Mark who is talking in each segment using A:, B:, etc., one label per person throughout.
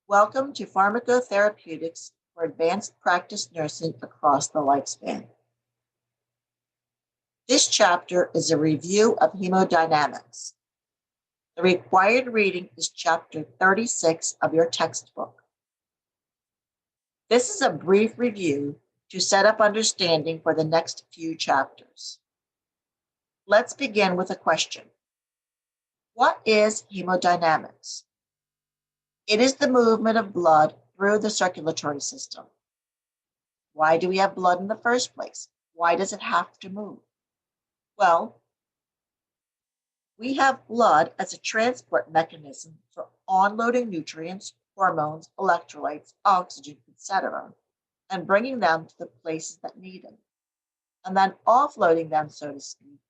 A: Welcome to Pharmacotherapeutics for Advanced Practice Nursing across the lifespan. This chapter is a review of hemodynamics. The required reading is chapter 36 of your textbook. This is a brief review to set up understanding for the next few chapters. Let's begin with a question. What is hemodynamics? It is the movement of blood through the circulatory system. Why do we have blood in the first place? Why does it have to move? Well, we have blood as a transport mechanism for onloading nutrients, hormones, electrolytes, oxygen, etc., and bringing them to the places that need them, and then offloading them, so to speak,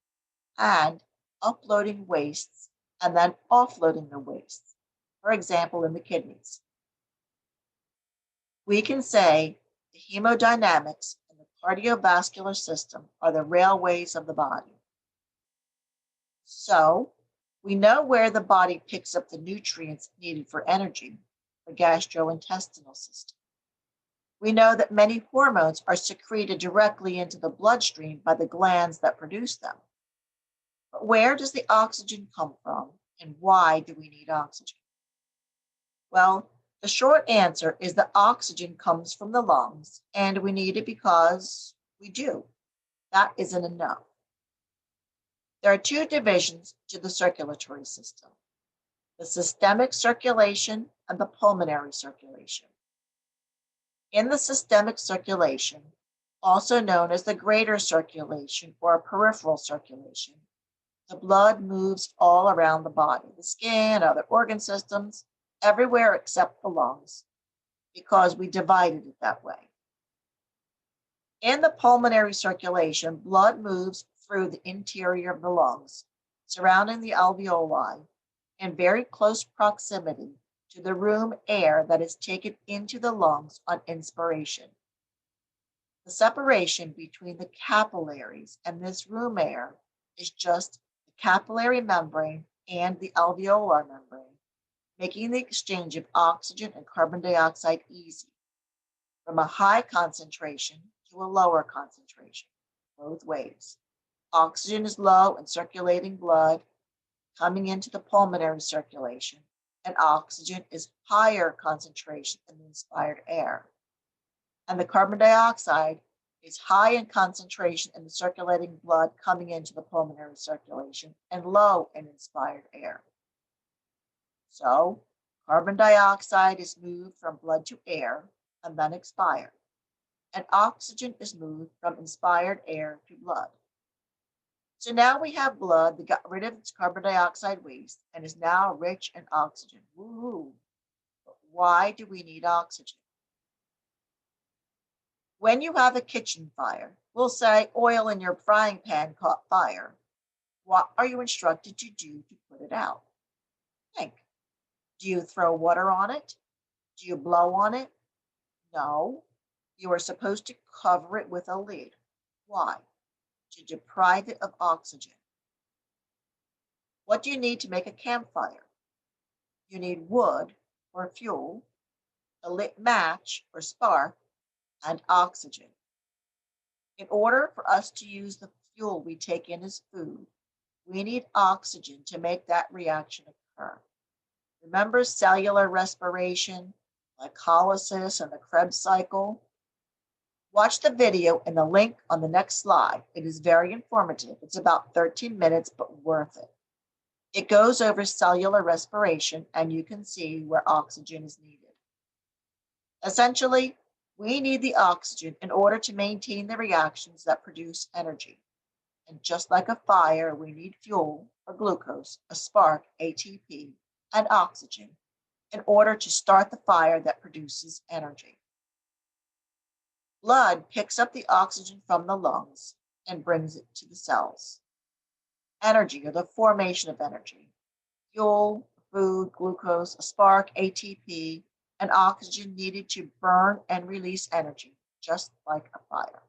A: and uploading wastes, and then offloading the wastes, for example, in the kidneys. We can say the hemodynamics and the cardiovascular system are the railways of the body. So, we know where the body picks up the nutrients needed for energy, the gastrointestinal system. We know that many hormones are secreted directly into the bloodstream by the glands that produce them. But where does the oxygen come from, and why do we need oxygen? Well, the short answer is that oxygen comes from the lungs, and we need it because we do. That isn't enough. There are two divisions to the circulatory system: the systemic circulation and the pulmonary circulation. In the systemic circulation, also known as the greater circulation or peripheral circulation, the blood moves all around the body, the skin, other organ systems, everywhere except the lungs, because we divided it that way. In the pulmonary circulation, blood moves through the interior of the lungs, surrounding the alveoli, in very close proximity to the room air that is taken into the lungs on inspiration. The separation between the capillaries and this room air is just the capillary membrane and the alveolar membrane, making the exchange of oxygen and carbon dioxide easy, from a high concentration to a lower concentration, both ways. Oxygen is low in circulating blood coming into the pulmonary circulation, and oxygen is higher concentration in the inspired air. And the carbon dioxide is high in concentration in the circulating blood coming into the pulmonary circulation and low in inspired air. So, carbon dioxide is moved from blood to air and then expired, and oxygen is moved from inspired air to blood. So now we have blood that got rid of its carbon dioxide waste and is now rich in oxygen. Woohoo! But why do we need oxygen? When you have a kitchen fire, we'll say oil in your frying pan caught fire. What are you instructed to do to put it out? Think. Do you throw water on it? Do you blow on it? No. You are supposed to cover it with a lid. Why? To deprive it of oxygen. What do you need to make a campfire? You need wood or fuel, a lit match or spark, and oxygen. In order for us to use the fuel we take in as food, we need oxygen to make that reaction occur. Remember cellular respiration, glycolysis, and the Krebs cycle? Watch the video in the link on the next slide. It is very informative. It's about 13 minutes, but worth it. It goes over cellular respiration, and you can see where oxygen is needed. Essentially, we need the oxygen in order to maintain the reactions that produce energy. And just like a fire, we need fuel or glucose, a spark, ATP, and oxygen in order to start the fire that produces energy. Blood picks up the oxygen from the lungs and brings it to the cells. Energy, or the formation of energy, fuel, food, glucose, a spark, ATP, and oxygen needed to burn and release energy, just like a fire.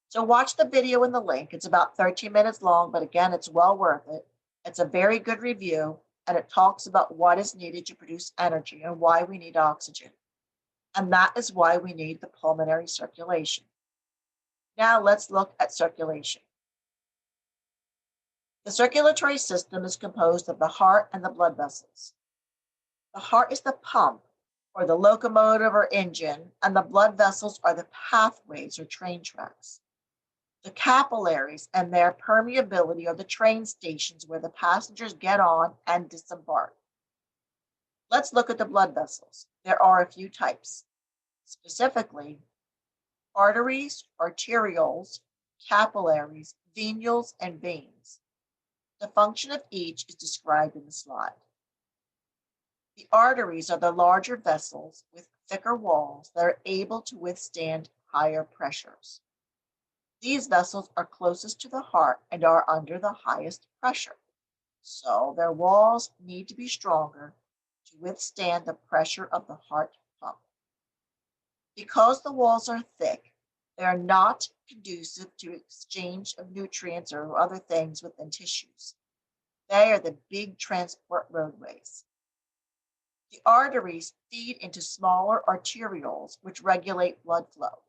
A: So watch the video in the link. It's about 13 minutes long, but again, it's well worth it. It's a very good review, and it talks about what is needed to produce energy and why we need oxygen. And that is why we need the pulmonary circulation. Now let's look at circulation. The circulatory system is composed of the heart and the blood vessels. The heart is the pump, or the locomotive or engine, and the blood vessels are the pathways or train tracks. The capillaries and their permeability are the train stations where the passengers get on and disembark. Let's look at the blood vessels. There are a few types. Specifically, arteries, arterioles, capillaries, venules, and veins. The function of each is described in the slide. The arteries are the larger vessels with thicker walls that are able to withstand higher pressures. These vessels are closest to the heart and are under the highest pressure, so their walls need to be stronger to withstand the pressure of the heart pump. Because the walls are thick, they are not conducive to exchange of nutrients or other things within tissues. They are the big transport roadways. The arteries feed into smaller arterioles, which regulate blood flow.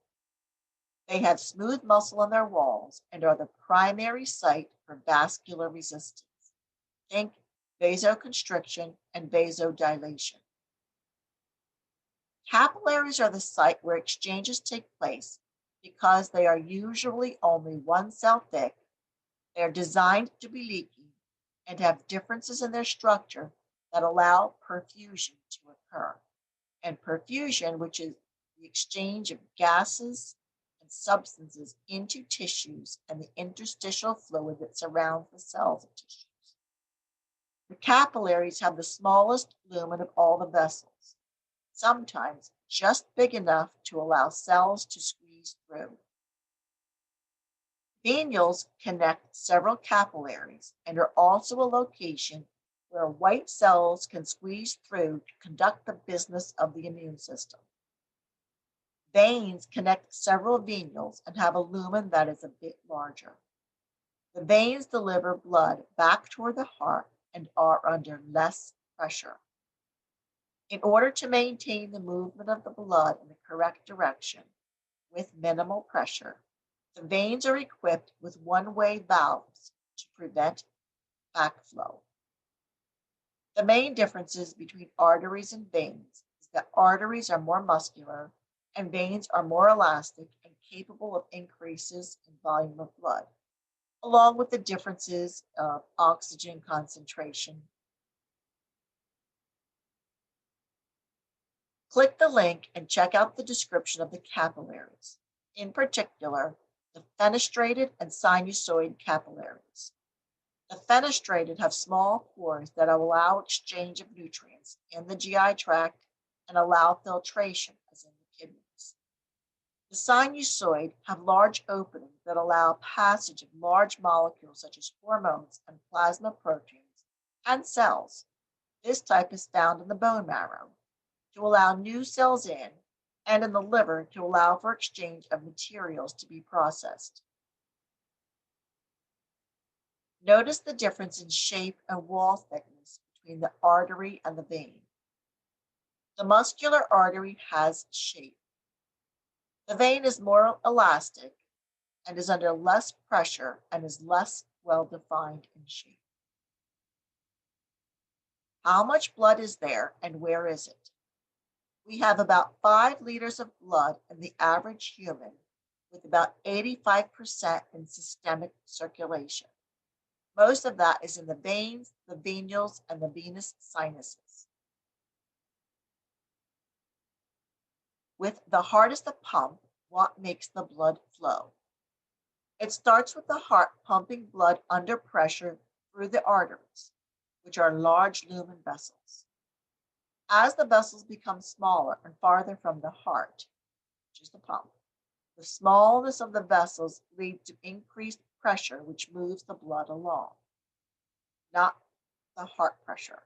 A: They have smooth muscle on their walls and are the primary site for vascular resistance. Think vasoconstriction and vasodilation. Capillaries are the site where exchanges take place because they are usually only one cell thick. They are designed to be leaky and have differences in their structure that allow perfusion to occur. And perfusion, which is the exchange of gases and substances into tissues and the interstitial fluid that surrounds the cells of tissues. The capillaries have the smallest lumen of all the vessels, sometimes just big enough to allow cells to squeeze through. Venules connect several capillaries and are also a location where white cells can squeeze through to conduct the business of the immune system. Veins connect several venules and have a lumen that is a bit larger. The veins deliver blood back toward the heart and are under less pressure. In order to maintain the movement of the blood in the correct direction with minimal pressure, the veins are equipped with one-way valves to prevent backflow. The main differences between arteries and veins is that arteries are more muscular and veins are more elastic and capable of increases in volume of blood, along with the differences of oxygen concentration. Click the link and check out the description of the capillaries, in particular, the fenestrated and sinusoid capillaries. The fenestrated have small pores that allow exchange of nutrients in the GI tract and allow filtration, as in the kidneys. The sinusoid have large openings that allow passage of large molecules such as hormones and plasma proteins and cells. This type is found in the bone marrow to allow new cells in, and in the liver to allow for exchange of materials to be processed. Notice the difference in shape and wall thickness between the artery and the vein. The muscular artery has shape. The vein is more elastic and is under less pressure and is less well-defined in shape. How much blood is there and where is it? We have about 5 liters of blood in the average human, with about 85% in systemic circulation. Most of that is in the veins, the venules, and the venous sinuses. With the heart as the pump, what makes the blood flow? It starts with the heart pumping blood under pressure through the arteries, which are large lumen vessels. As the vessels become smaller and farther from the heart, which is the pump, the smallness of the vessels leads to increased pressure, which moves the blood along, not the heart pressure.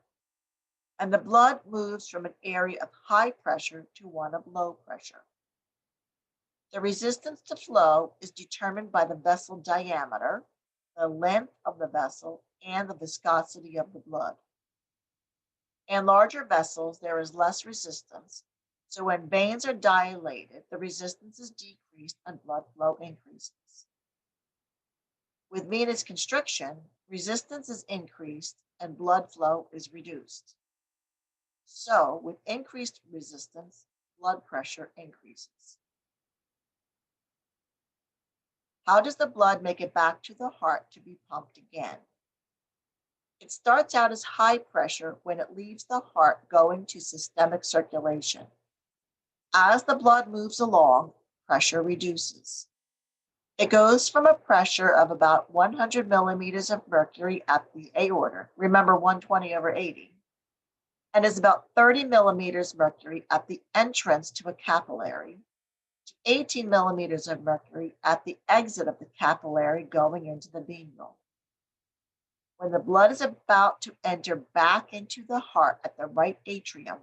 A: And the blood moves from an area of high pressure to one of low pressure. The resistance to flow is determined by the vessel diameter, the length of the vessel, and the viscosity of the blood. In larger vessels, there is less resistance. So when veins are dilated, the resistance is decreased and blood flow increases. With venous constriction, resistance is increased and blood flow is reduced. So with increased resistance, blood pressure increases. How does the blood make it back to the heart to be pumped again? It starts out as high pressure when it leaves the heart going to systemic circulation. As the blood moves along, pressure reduces. It goes from a pressure of about 100 millimeters of mercury at the aorta, remember 120/80, and is about 30 millimeters mercury at the entrance to a capillary, to 18 millimeters of mercury at the exit of the capillary going into the venule. When the blood is about to enter back into the heart at the right atrium,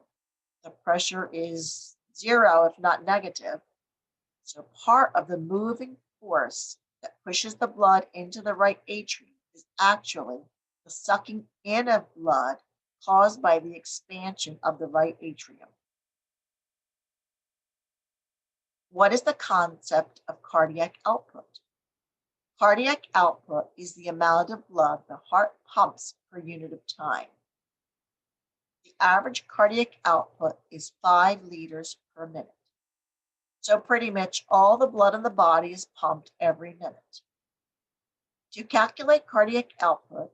A: the pressure is zero, if not negative. So part of the moving force that pushes the blood into the right atrium is actually the sucking in of blood caused by the expansion of the right atrium. What is the concept of cardiac output? Cardiac output is the amount of blood the heart pumps per unit of time. The average cardiac output is 5 liters per minute. So pretty much all the blood in the body is pumped every minute. To calculate cardiac output,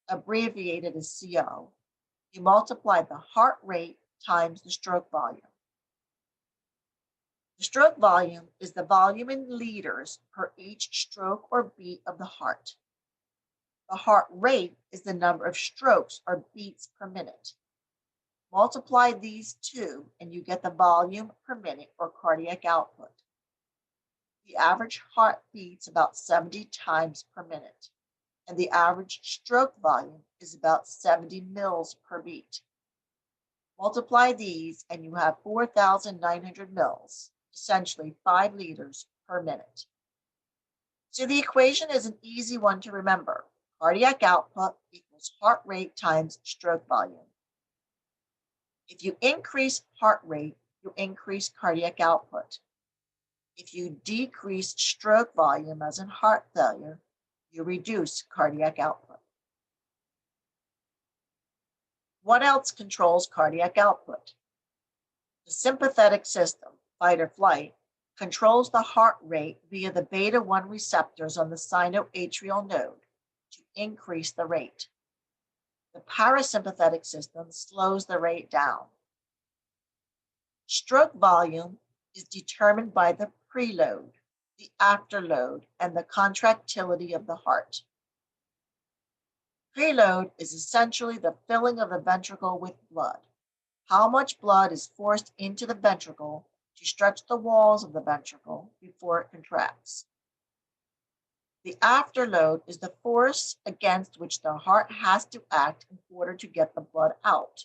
A: abbreviated as CO, you multiply the heart rate times the stroke volume. The stroke volume is the volume in liters per each stroke or beat of the heart. The heart rate is the number of strokes or beats per minute. Multiply these two and you get the volume per minute or cardiac output. The average heart beats about 70 times per minute, and the average stroke volume is about 70 mils per beat. Multiply these and you have 4,900 mils, essentially 5 liters per minute. So the equation is an easy one to remember. Cardiac output equals heart rate times stroke volume. If you increase heart rate, you increase cardiac output. If you decrease stroke volume, as in heart failure, you reduce cardiac output. What else controls cardiac output? The sympathetic system, fight or flight, controls the heart rate via the beta-1 receptors on the sinoatrial node to increase the rate. The parasympathetic system slows the rate down. Stroke volume is determined by the preload, the afterload, and the contractility of the heart. Preload is essentially the filling of the ventricle with blood. How much blood is forced into the ventricle to stretch the walls of the ventricle before it contracts. The afterload is the force against which the heart has to act in order to get the blood out,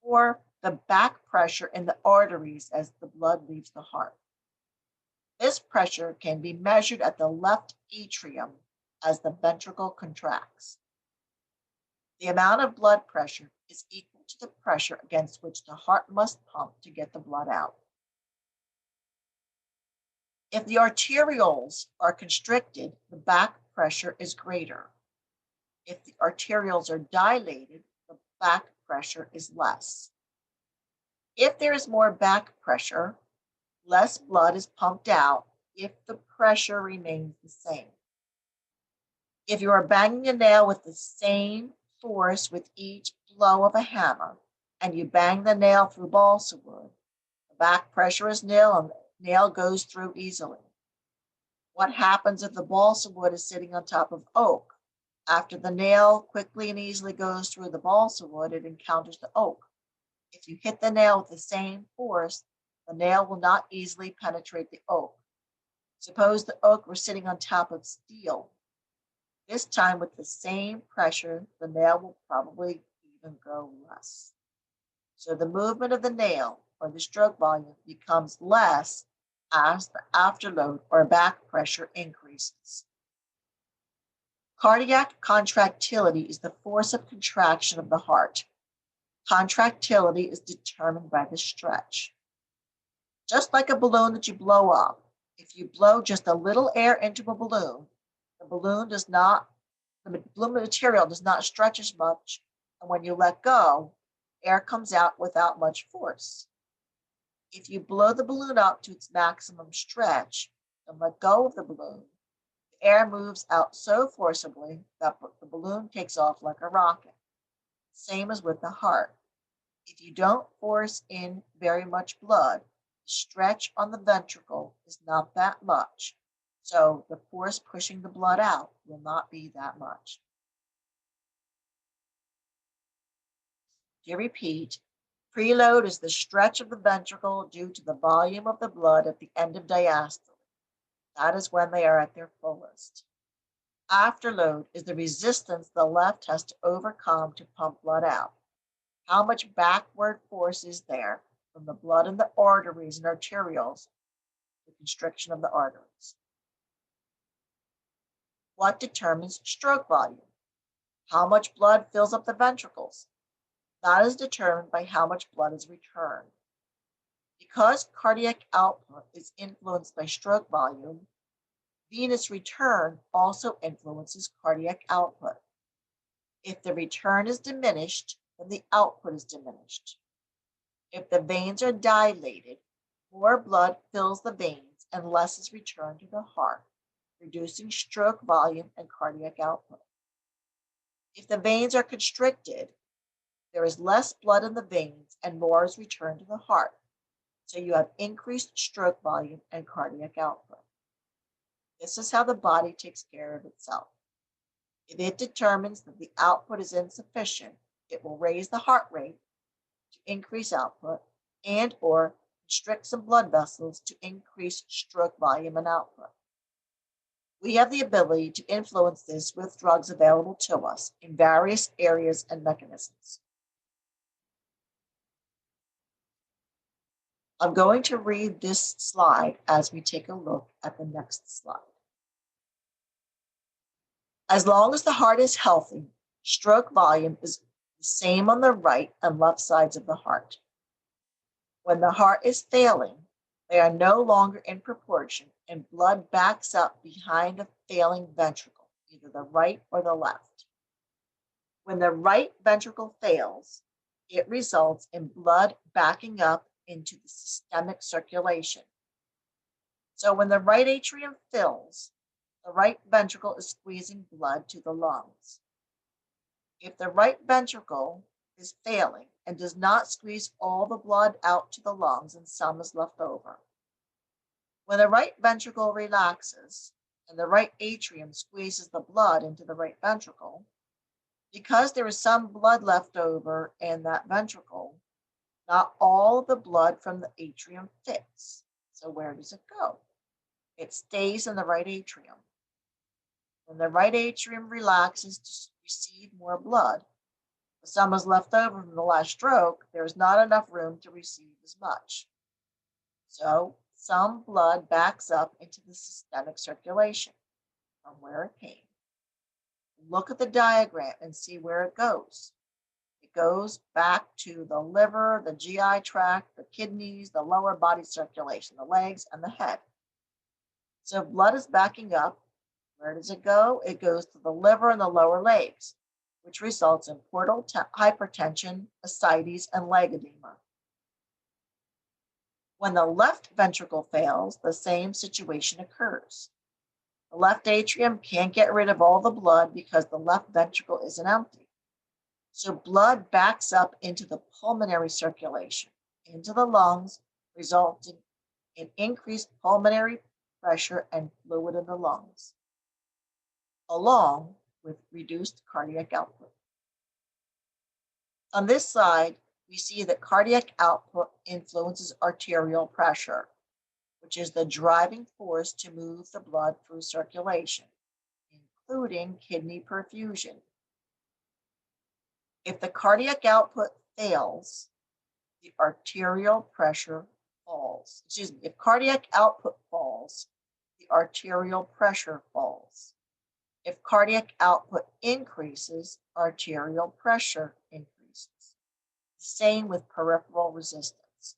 A: or the back pressure in the arteries as the blood leaves the heart. This pressure can be measured at the left atrium as the ventricle contracts. The amount of blood pressure is equal to the pressure against which the heart must pump to get the blood out. If the arterioles are constricted, the back pressure is greater. If the arterioles are dilated, the back pressure is less. If there is more back pressure, less blood is pumped out if the pressure remains the same. If you are banging a nail with the same force with each blow of a hammer, and you bang the nail through balsa wood, the back pressure is nil and the nail goes through easily. What happens if the balsa wood is sitting on top of oak? After the nail quickly and easily goes through the balsa wood, it encounters the oak. If you hit the nail with the same force, the nail will not easily penetrate the oak. Suppose the oak were sitting on top of steel. This time with the same pressure, the nail will probably even go less. So the movement of the nail or the stroke volume becomes less as the afterload or back pressure increases. Cardiac contractility is the force of contraction of the heart. Contractility is determined by the stretch. Just like a balloon that you blow up, if you blow just a little air into a balloon, the balloon material does not stretch as much, and when you let go, air comes out without much force. If you blow the balloon up to its maximum stretch and let go of the balloon, the air moves out so forcibly that the balloon takes off like a rocket. Same as with the heart. If you don't force in very much blood, the stretch on the ventricle is not that much, so the force pushing the blood out will not be that much. To repeat, preload is the stretch of the ventricle due to the volume of the blood at the end of diastole. That is when they are at their fullest. Afterload is the resistance the left has to overcome to pump blood out. How much backward force is there from the blood in the arteries and arterioles, the constriction of the arteries? What determines stroke volume? How much blood fills up the ventricles? That is determined by how much blood is returned. Because cardiac output is influenced by stroke volume, venous return also influences cardiac output. If the return is diminished, then the output is diminished. If the veins are dilated, more blood fills the veins and less is returned to the heart, reducing stroke volume and cardiac output. If the veins are constricted, there is less blood in the veins and more is returned to the heart, so you have increased stroke volume and cardiac output. This is how the body takes care of itself. If it determines that the output is insufficient, it will raise the heart rate to increase output and or constrict some blood vessels to increase stroke volume and output. We have the ability to influence this with drugs available to us in various areas and mechanisms. I'm going to read this slide as we take a look at the next slide. As long as the heart is healthy, stroke volume is the same on the right and left sides of the heart. When the heart is failing, they are no longer in proportion and blood backs up behind the failing ventricle, either the right or the left. When the right ventricle fails, it results in blood backing up into the systemic circulation. So when the right atrium fills, the right ventricle is squeezing blood to the lungs. If the right ventricle is failing and does not squeeze all the blood out to the lungs and some is left over. When the right ventricle relaxes and the right atrium squeezes the blood into the right ventricle, because there is some blood left over in that ventricle, not all the blood from the atrium fits. So where does it go? It stays in the right atrium. When the right atrium relaxes to receive more blood, if some is left over from the last stroke, there is not enough room to receive as much. So some blood backs up into the systemic circulation from where it came. Look at the diagram and see where it goes. It goes back to the liver, the GI tract, the kidneys, the lower body circulation, the legs, and the head. So if blood is backing up, where does it go? It goes to the liver and the lower legs, which results in portal hypertension, ascites, and leg edema. When the left ventricle fails, the same situation occurs. The left atrium can't get rid of all the blood because the left ventricle isn't empty. So blood backs up into the pulmonary circulation, into the lungs, resulting in increased pulmonary pressure and fluid in the lungs, along with reduced cardiac output. On this slide, we see that cardiac output influences arterial pressure, which is the driving force to move the blood through circulation, including kidney perfusion. If the cardiac output fails, the arterial pressure falls. If cardiac output falls, the arterial pressure falls. If cardiac output increases, arterial pressure increases. The Same with peripheral resistance.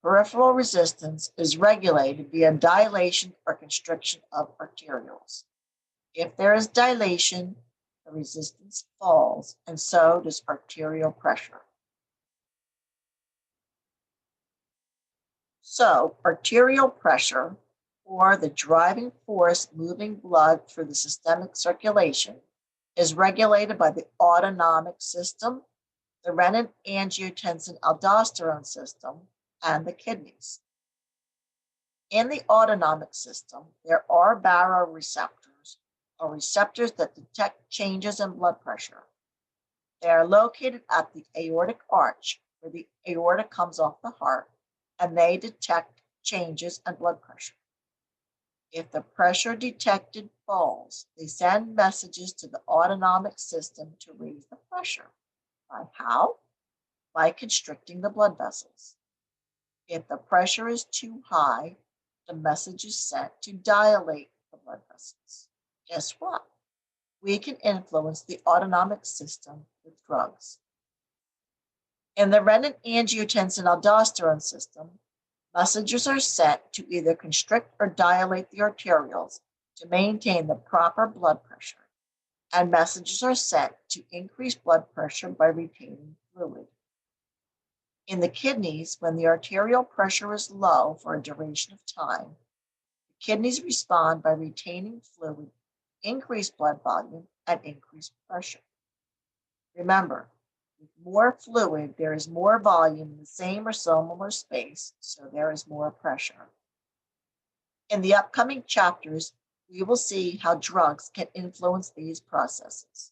A: Peripheral resistance is regulated via dilation or constriction of arterioles. If there is dilation, the resistance falls, and so does arterial pressure. So, arterial pressure, or the driving force moving blood through the systemic circulation, is regulated by the autonomic system, the renin-angiotensin-aldosterone system, and the kidneys. In the autonomic system, there are baroreceptors, or receptors that detect changes in blood pressure. They are located at the aortic arch, where the aorta comes off the heart, and they detect changes in blood pressure. If the pressure detected falls, they send messages to the autonomic system to raise the pressure. By how? By constricting the blood vessels. If the pressure is too high, the message is sent to dilate the blood vessels. Guess what? We can influence the autonomic system with drugs. In the renin-angiotensin-aldosterone system, messages are sent to either constrict or dilate the arterioles to maintain the proper blood pressure, and messages are sent to increase blood pressure by retaining fluid. In the kidneys, when the arterial pressure is low for a duration of time, the kidneys respond by retaining fluid, increase blood volume, and increase pressure. Remember, with more fluid, there is more volume in the same or similar space, so there is more pressure. In the upcoming chapters, we will see how drugs can influence these processes.